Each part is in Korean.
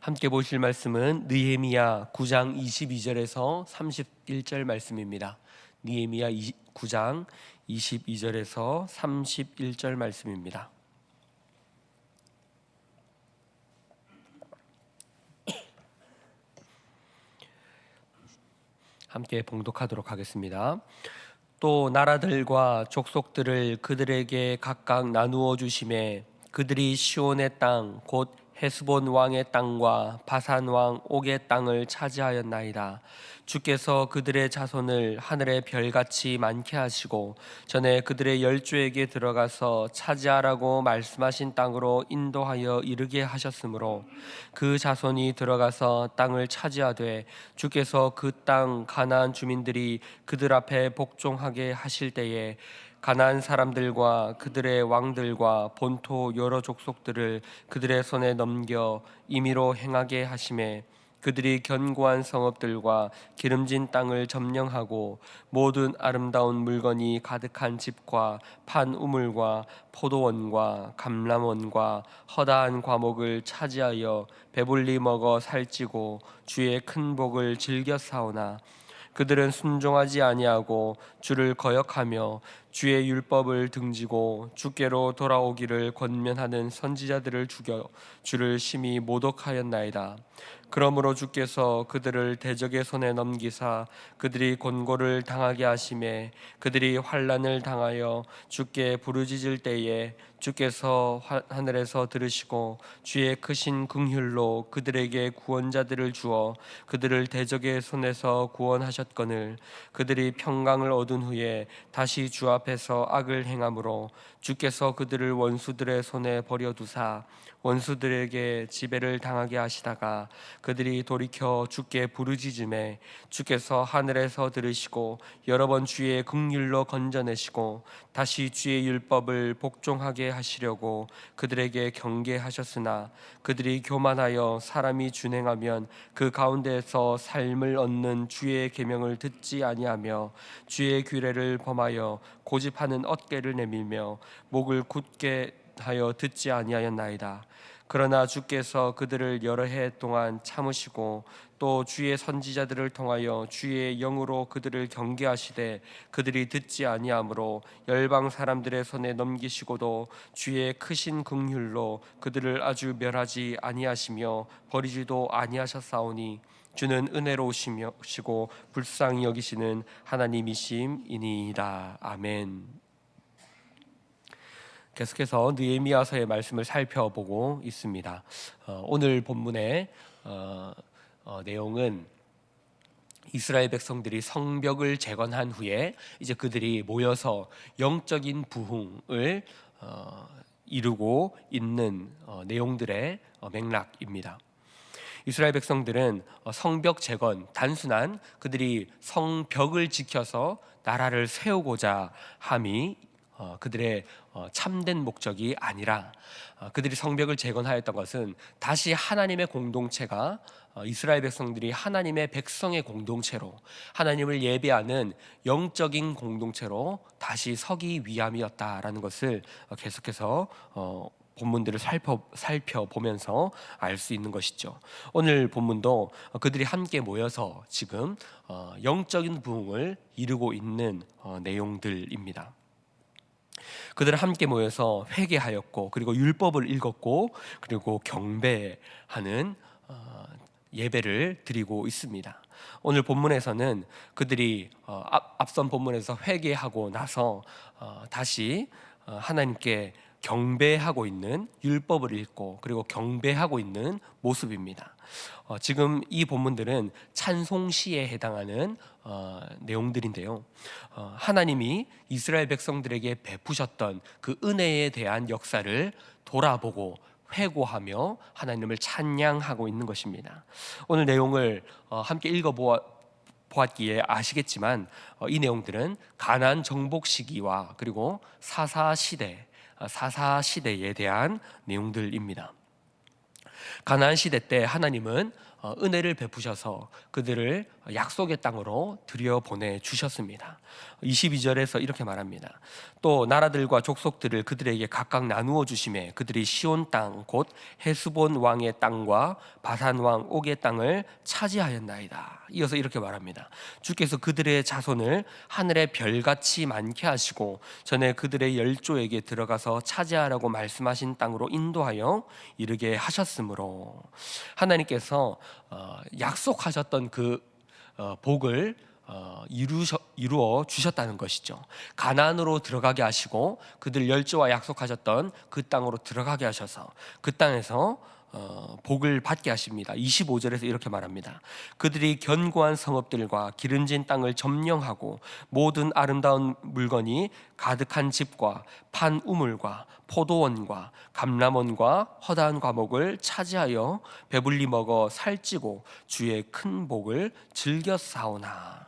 함께 보실 말씀은 느헤미야 9장 22절에서 31절 말씀입니다. 느헤미야 9장 22절에서 31절 말씀입니다. 함께 봉독하도록 하겠습니다. 또 나라들과 족속들을 그들에게 각각 나누어 주심에 그들이 시온의 땅 곧 헤스본 왕의 땅과 바산 왕 옥의 땅을 차지하였나이다. 주께서 그들의 자손을 하늘의 별같이 많게 하시고 전에 그들의 열조에게 들어가서 차지하라고 말씀하신 땅으로 인도하여 이르게 하셨으므로 그 자손이 들어가서 땅을 차지하되 주께서 그 땅 가나안 주민들이 그들 앞에 복종하게 하실 때에 가나안 사람들과 그들의 왕들과 본토 여러 족속들을 그들의 손에 넘겨 임의로 행하게 하심에 그들이 견고한 성읍들과 기름진 땅을 점령하고 모든 아름다운 물건이 가득한 집과 판 우물과 포도원과 감람원과 허다한 과목을 차지하여 배불리 먹어 살찌고 주의 큰 복을 즐겨 사오나 그들은 순종하지 아니하고 주를 거역하며 주의 율법을 등지고 주께로 돌아오기를 권면하는 선지자들을 죽여 주를 심히 모독하였나이다. 그러므로 주께서 그들을 대적의 손에 넘기사 그들이 곤고를 당하게 하심에 그들이 환난을 당하여 주께 부르짖을 때에 주께서 하늘에서 들으시고 주의 크신 긍휼로 그들에게 구원자들을 주어 그들을 대적의 손에서 구원하셨거늘 그들이 평강을 얻은 후에 다시 주 앞에서 악을 행함으로 주께서 그들을 원수들의 손에 버려두사 원수들에게 지배를 당하게 하시다가 그들이 돌이켜 주께 부르짖음에 주께서 하늘에서 들으시고 여러 번 주의 긍휼로 건져내시고 다시 주의 율법을 복종하게 하시려고 그들에게 경계하셨으나 그들이 교만하여 사람이 준행하면 그 가운데에서 삶을 얻는 주의 계명을 듣지 아니하며 주의 규례를 범하여 고집하는 어깨를 내밀며 목을 굳게 하여 듣지 아니하였나이다. 그러나 주께서 그들을 여러 해 동안 참으시고 또 주의 선지자들을 통하여 주의 영으로 그들을 경계하시되 그들이 듣지 아니하므로 열방 사람들의 손에 넘기시고도 주의 크신 긍휼로 그들을 아주 멸하지 아니하시며 버리지도 아니하셨사오니 주는 은혜로우시고 불쌍히 여기시는 하나님이심이니이다. 아멘. 계속해서 느헤미야서의 말씀을 살펴보고 있습니다. 오늘 본문의 내용은 이스라엘 백성들이 성벽을 재건한 후에 이제 그들이 모여서 영적인 부흥을 이루고 있는 내용들의 맥락입니다. 이스라엘 백성들은 성벽 재건, 단순한 그들이 성벽을 지켜서 나라를 세우고자 함이 그들의 참된 목적이 아니라 그들이 성벽을 재건하였던 것은 다시 하나님의 공동체가 이스라엘 백성들이 하나님의 백성의 공동체로 하나님을 예배하는 영적인 공동체로 다시 서기 위함이었다라는 것을 계속해서 본문들을 살펴보면서 알 수 있는 것이죠. 오늘 본문도 그들이 함께 모여서 지금 영적인 부흥을 이루고 있는 내용들입니다. 그들은 함께 모여서 회개하였고 그리고 율법을 읽었고 그리고 경배하는 예배를 드리고 있습니다. 오늘 본문에서는 그들이 앞선 본문에서 회개하고 나서 다시 하나님께 경배하고 있는 율법을 읽고 그리고 경배하고 있는 모습입니다. 지금 이 본문들은 찬송시에 해당하는 내용들인데요. 하나님이 이스라엘 백성들에게 베푸셨던 그 은혜에 대한 역사를 돌아보고 회고하며 하나님을 찬양하고 있는 것입니다. 오늘 내용을 함께 보았기에 아시겠지만 이 내용들은 가나안 정복 시기와 그리고 사사 시대에 대한 내용들입니다. 가나안 시대 때 하나님은 은혜를 베푸셔서 그들을 약속의 땅으로 들여보내 주셨습니다. 22절에서 이렇게 말합니다. 또 나라들과 족속들을 그들에게 각각 나누어 주심에 그들이 시온 땅 곧 헤스본 왕의 땅과 바산 왕 옥의 땅을 차지하였나이다. 이어서 이렇게 말합니다. 주께서 그들의 자손을 하늘의 별같이 많게 하시고 전에 그들의 열조에게 들어가서 차지하라고 말씀하신 땅으로 인도하여 이르게 하셨으므로, 하나님께서 약속하셨던 그 복을 이루어 주셨다는 것이죠. 가나안으로 들어가게 하시고 그들 열조와 약속하셨던 그 땅으로 들어가게 하셔서 그 땅에서 복을 받게 하십니다. 25절에서 이렇게 말합니다. 그들이 견고한 성읍들과 기름진 땅을 점령하고 모든 아름다운 물건이 가득한 집과 판 우물과 포도원과 감람원과 허다한 과목을 차지하여 배불리 먹어 살찌고 주의 큰 복을 즐겨 사오나.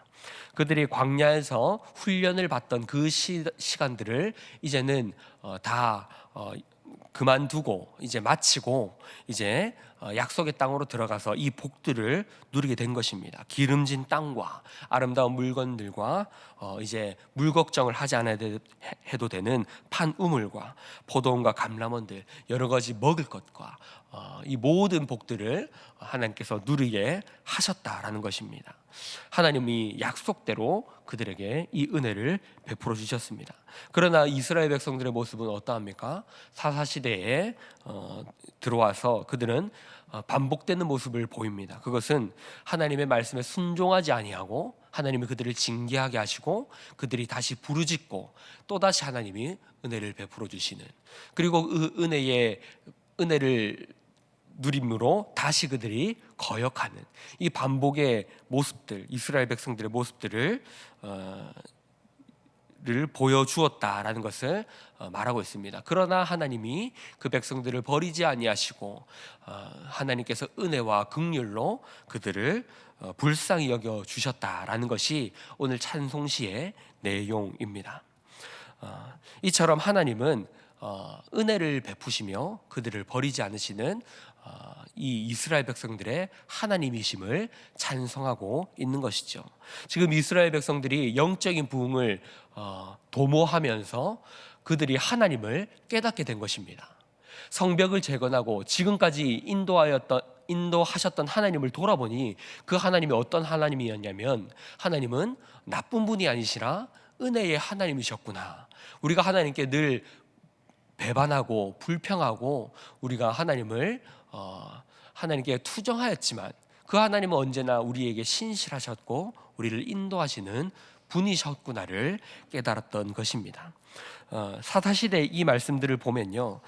그들이 광야에서 훈련을 받던 그 시간들을 이제는 다 그만두고 이제 마치고 이제 약속의 땅으로 들어가서 이 복들을 누리게 된 것입니다. 기름진 땅과 아름다운 물건들과 이제 물 걱정을 하지 않아야 해도 되는 판 우물과 포도원과 감람원들, 여러 가지 먹을 것과 이 모든 복들을 하나님께서 누리게 하셨다라는 것입니다. 하나님이 약속대로 그들에게 이 은혜를 베풀어 주셨습니다. 그러나 이스라엘 백성들의 모습은 어떠합니까? 사사시대에 들어와서 그들은 반복되는 모습을 보입니다. 그것은 하나님의 말씀에 순종하지 아니하고 하나님이 그들을 징계하게 하시고 그들이 다시 부르짖고 또다시 하나님이 은혜를 베풀어 주시는, 그리고 그 은혜를 누림으로 다시 그들이 거역하는 이 반복의 모습들, 이스라엘 백성들의 모습들을 보여주었다라는 것을 말하고 있습니다. 그러나 하나님이 그 백성들을 버리지 아니하시고 하나님께서 은혜와 긍휼로 그들을 불쌍히 여겨 주셨다라는 것이 오늘 찬송시의 내용입니다. 이처럼 하나님은 은혜를 베푸시며 그들을 버리지 않으시는 이 이스라엘 백성들의 하나님이심을 찬송하고 있는 것이죠. 지금 이스라엘 백성들이 영적인 부흥을 도모하면서 그들이 하나님을 깨닫게 된 것입니다. 성벽을 재건하고 지금까지 인도하셨던 하나님을 돌아보니 그 하나님이 어떤 하나님이었냐면, 하나님은 나쁜 분이 아니시라 은혜의 하나님이셨구나. 우리가 하나님께 늘 배반하고 불평하고 우리가 하나님께 투정하였지만 그 하나님은 언제나 우리에게 신실하셨고 우리를 인도하시는 분이셨구나를 깨달았던 것입니다. 사사시대 이 말씀들을 보면요,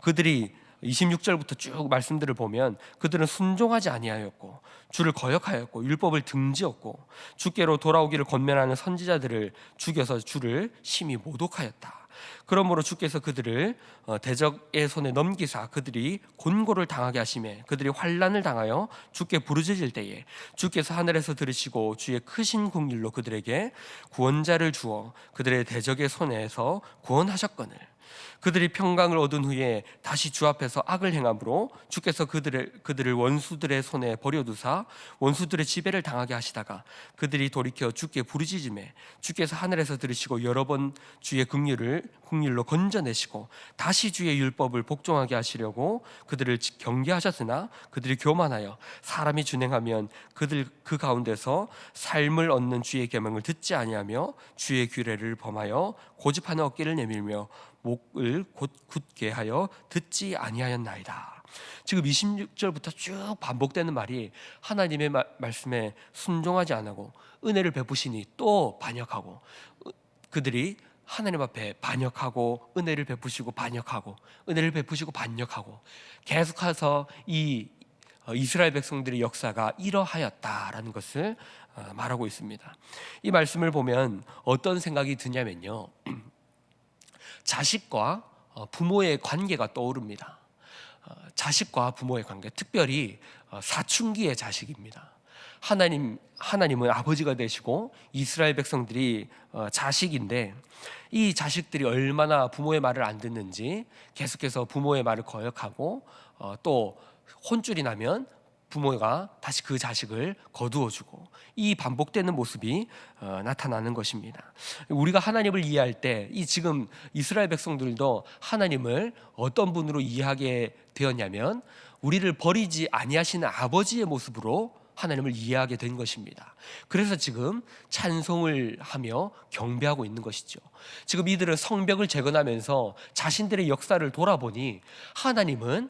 그들이 26절부터 쭉 말씀들을 보면 그들은 순종하지 아니하였고 주를 거역하였고 율법을 등지었고 주께로 돌아오기를 권면하는 선지자들을 죽여서 주를 심히 모독하였다. 그러므로 주께서 그들을 대적의 손에 넘기사 그들이 곤고를 당하게 하시매 그들이 환난을 당하여 주께 부르짖을 때에 주께서 하늘에서 들으시고 주의 크신 긍휼로 그들에게 구원자를 주어 그들의 대적의 손에서 구원하셨거늘 그들이 평강을 얻은 후에 다시 주 앞에서 악을 행함으로 주께서 그들을 원수들의 손에 버려두사 원수들의 지배를 당하게 하시다가 그들이 돌이켜 주께 부르짖음에 주께서 하늘에서 들으시고 여러 번 주의 긍휼로 건져내시고 다시 주의 율법을 복종하게 하시려고 그들을 경계하셨으나 그들이 교만하여 사람이 준행하면 그들 그 가운데서 삶을 얻는 주의 계명을 듣지 아니하며 주의 규례를 범하여 고집하는 어깨를 내밀며 목을 굳게 하여 듣지 아니하였나이다. 지금 26절부터 쭉 반복되는 말이 하나님의 말씀에 순종하지 않고 은혜를 베푸시니 또 반역하고, 그들이 하나님 앞에 반역하고 은혜를 베푸시고 반역하고 은혜를 베푸시고 반역하고 계속해서 이 이스라엘 백성들의 역사가 이러하였다라는 것을 말하고 있습니다. 이 말씀을 보면 어떤 생각이 드냐면요, 자식과 부모의 관계가 떠오릅니다. 자식과 부모의 관계, 특별히 사춘기의 자식입니다. 하나님은 아버지가 되시고 이스라엘 백성들이 자식인데 이 자식들이 얼마나 부모의 말을 안 듣는지 계속해서 부모의 말을 거역하고 또 혼쭐이 나면 부모가 다시 그 자식을 거두어주고, 이 반복되는 모습이 나타나는 것입니다. 우리가 하나님을 이해할 때 이 지금 이스라엘 백성들도 하나님을 어떤 분으로 이해하게 되었냐면 우리를 버리지 아니하시는 아버지의 모습으로 하나님을 이해하게 된 것입니다. 그래서 지금 찬송을 하며 경배하고 있는 것이죠. 지금 이들은 성벽을 재건하면서 자신들의 역사를 돌아보니 하나님은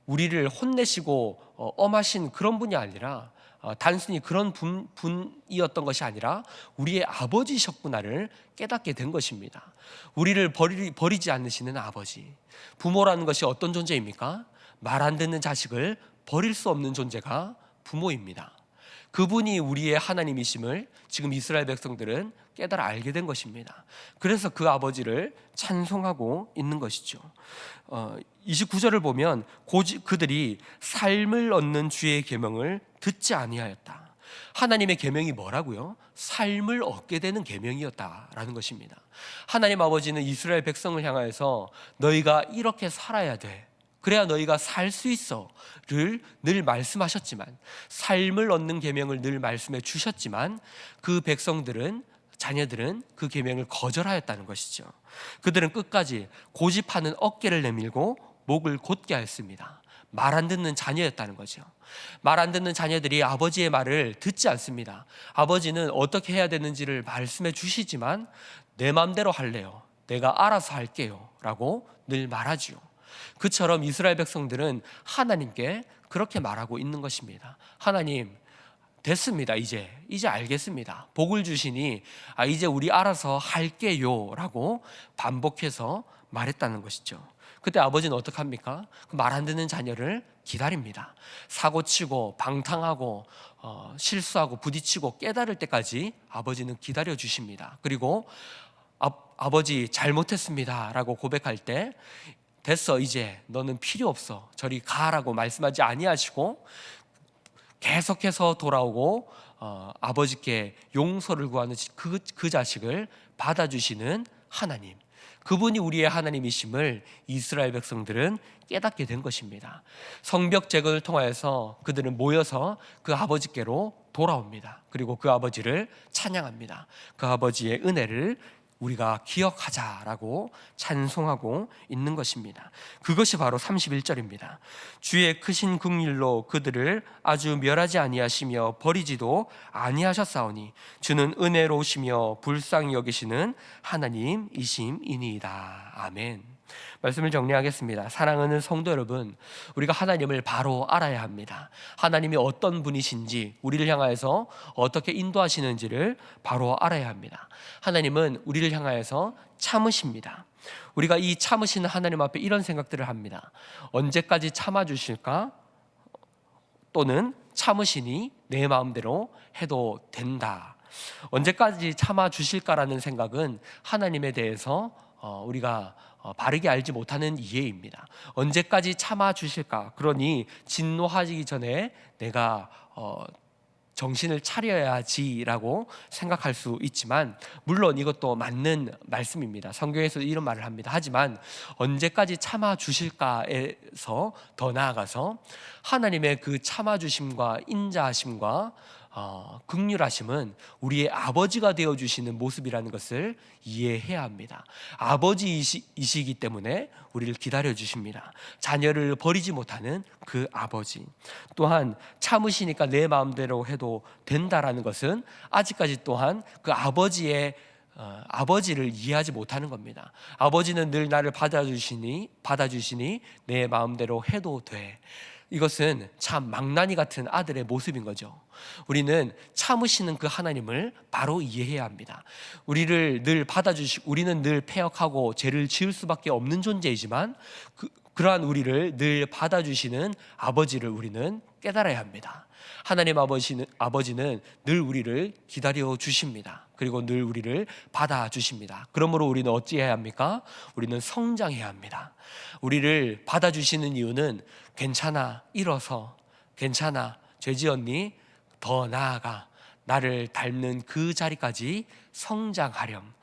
우리를 혼내시고 엄하신 그런 분이 아니라 단순히 그런 분이었던 것이 아니라 우리의 아버지셨구나를 깨닫게 된 것입니다. 우리를 버리지 않으시는 아버지. 부모라는 것이 어떤 존재입니까? 말 안 듣는 자식을 버릴 수 없는 존재가 부모입니다. 그분이 우리의 하나님이심을 지금 이스라엘 백성들은 깨달아 알게 된 것입니다. 그래서 그 아버지를 찬송하고 있는 것이죠. 29절을 보면 그들이 삶을 얻는 주의 계명을 듣지 아니하였다. 하나님의 계명이 뭐라고요? 삶을 얻게 되는 계명이었다라는 것입니다. 하나님 아버지는 이스라엘 백성을 향하여서 너희가 이렇게 살아야 돼, 그래야 너희가 살 수 있어를 늘 말씀하셨지만, 삶을 얻는 계명을 늘 말씀해 주셨지만 그 백성들은, 자녀들은 그 계명을 거절하였다는 것이죠. 그들은 끝까지 고집하는 어깨를 내밀고 목을 곧게 하였습니다. 말 안 듣는 자녀였다는 거죠. 말 안 듣는 자녀들이 아버지의 말을 듣지 않습니다. 아버지는 어떻게 해야 되는지를 말씀해 주시지만 내 마음대로 할래요, 내가 알아서 할게요 라고 늘 말하지요. 그처럼 이스라엘 백성들은 하나님께 그렇게 말하고 있는 것입니다. 하나님, 됐습니다. 이제 알겠습니다. 복을 주시니 이제 우리 알아서 할게요 라고 반복해서 말했다는 것이죠. 그때 아버지는 어떻게 합니까? 말 안 듣는 자녀를 기다립니다. 사고치고 방탕하고 실수하고 부딪히고 깨달을 때까지 아버지는 기다려 주십니다. 그리고 아버지 잘못했습니다 라고 고백할 때 됐어, 이제 너는 필요 없어, 저리 가라고 말씀하지 아니하시고 계속해서 돌아오고 아버지께 용서를 구하는 그 자식을 받아주시는 하나님, 그분이 우리의 하나님이심을 이스라엘 백성들은 깨닫게 된 것입니다. 성벽 재건을 통하여서 그들은 모여서 그 아버지께로 돌아옵니다. 그리고 그 아버지를 찬양합니다. 그 아버지의 은혜를 우리가 기억하자라고 찬송하고 있는 것입니다. 그것이 바로 31절입니다. 주의 크신 긍휼로 그들을 아주 멸하지 아니하시며 버리지도 아니하셨사오니 주는 은혜로우시며 불쌍히 여기시는 하나님이심이니이다. 아멘. 말씀을 정리하겠습니다. 사랑하는 성도 여러분, 우리가 하나님을 바로 알아야 합니다. 하나님이 어떤 분이신지, 우리를 향하여서 어떻게 인도하시는지를 바로 알아야 합니다. 하나님은 우리를 향하여서 참으십니다. 우리가 이 참으시는 하나님 앞에 이런 생각들을 합니다. 언제까지 참아주실까? 또는 참으시니 내 마음대로 해도 된다. 언제까지 참아주실까라는 생각은 하나님에 대해서 우리가 바르게 알지 못하는 이해입니다. 언제까지 참아주실까? 그러니 진노하기 전에 내가 정신을 차려야지라고 생각할 수 있지만, 물론 이것도 맞는 말씀입니다. 성경에서 이런 말을 합니다. 하지만 언제까지 참아주실까에서 더 나아가서 하나님의 그 참아주심과 인자하심과 긍휼하심은 우리의 아버지가 되어주시는 모습이라는 것을 이해해야 합니다. 아버지이시기 때문에 우리를 기다려주십니다. 자녀를 버리지 못하는 그 아버지. 또한 참으시니까 내 마음대로 해도 된다라는 것은 아직까지 또한 그 아버지를 이해하지 못하는 겁니다. 아버지는 늘 나를 받아주시니 내 마음대로 해도 돼. 이것은 참 망나니 같은 아들의 모습인 거죠. 우리는 참으시는 그 하나님을 바로 이해해야 합니다. 우리는 늘 패역하고 죄를 지을 수밖에 없는 존재이지만 그러한 우리를 늘 받아주시는 아버지를 우리는 깨달아야 합니다. 하나님 아버지는 늘 우리를 기다려 주십니다. 그리고 늘 우리를 받아주십니다. 그러므로 우리는 어찌해야 합니까? 우리는 성장해야 합니다. 우리를 받아주시는 이유는 괜찮아, 일어서, 괜찮아, 죄 지었니? 더 나아가 나를 닮는 그 자리까지 성장하렴.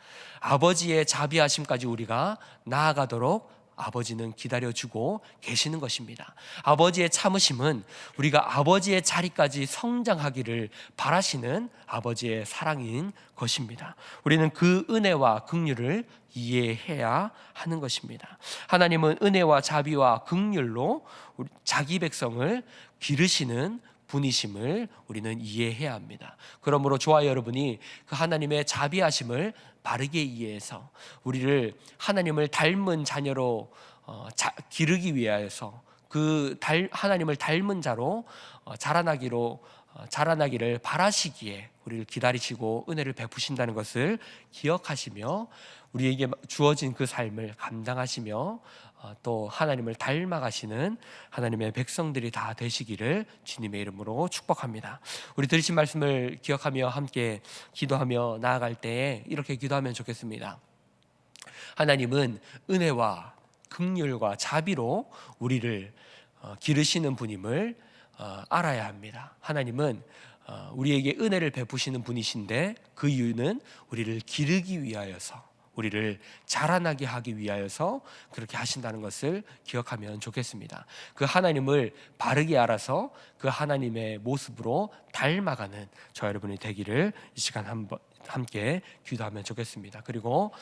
아버지의 자비하심까지 우리가 나아가도록 아버지는 기다려주고 계시는 것입니다. 아버지의 참으심은 우리가 아버지의 자리까지 성장하기를 바라시는 아버지의 사랑인 것입니다. 우리는 그 은혜와 긍휼을 이해해야 하는 것입니다. 하나님은 은혜와 자비와 긍휼로 자기 백성을 기르시는 분이심을 우리는 이해해야 합니다. 그러므로 저와 여러분이 그 하나님의 자비하심을 바르게 이해해서 우리를 하나님을 닮은 자녀로 기르기 위하여서 하나님을 닮은 자로 자라나기를 바라시기에 우리를 기다리시고 은혜를 베푸신다는 것을 기억하시며 우리에게 주어진 그 삶을 감당하시며 또 하나님을 닮아가시는 하나님의 백성들이 다 되시기를 주님의 이름으로 축복합니다. 우리 들으신 말씀을 기억하며 함께 기도하며 나아갈 때에 이렇게 기도하면 좋겠습니다. 하나님은 은혜와 긍휼과 자비로 우리를 기르시는 분임을 알아야 합니다. 하나님은 우리에게 은혜를 베푸시는 분이신데 그 이유는 우리를 기르기 위하여서, 우리를 자라나게 하기 위하여서 그렇게 하신다는 것을 기억하면 좋겠습니다. 그 하나님을 바르게 알아서 그 하나님의 모습으로 닮아가는 저 여러분이 되기를 이 시간 함께 기도하면 좋겠습니다. 그리고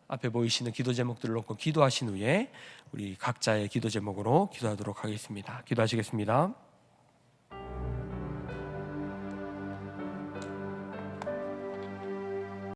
앞에 보이시는 기도 제목들을 놓고 기도하신 후에 우리 각자의 기도 제목으로 기도하도록 하겠습니다. 기도하시겠습니다.